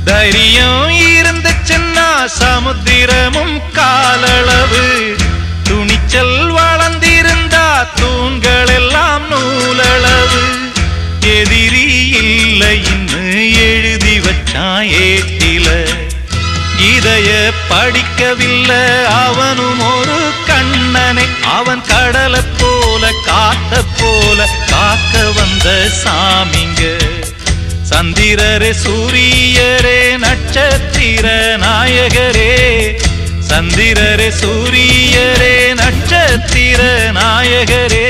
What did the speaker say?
தைரியம் இருந்துச்சுன்னா சமுத்திரமும் காலளவு, துணிச்சல் வளர்ந்திருந்தா தூண்கள் எல்லாம் நூலளவு. எதிரி இல்லை இன்னு எழுதி வச்சான் ஏட்டில, இதைய படிக்கவில்லை அவனும் ஒரு கண்ணனை. அவன் கடலை போல காத்த போல காக்க வந்த சாமிங்க. சந்திரரே சூரியரே நட்சத்திர நாயகரே, சந்திரரே சூரியரே நட்சத்திர நாயகரே.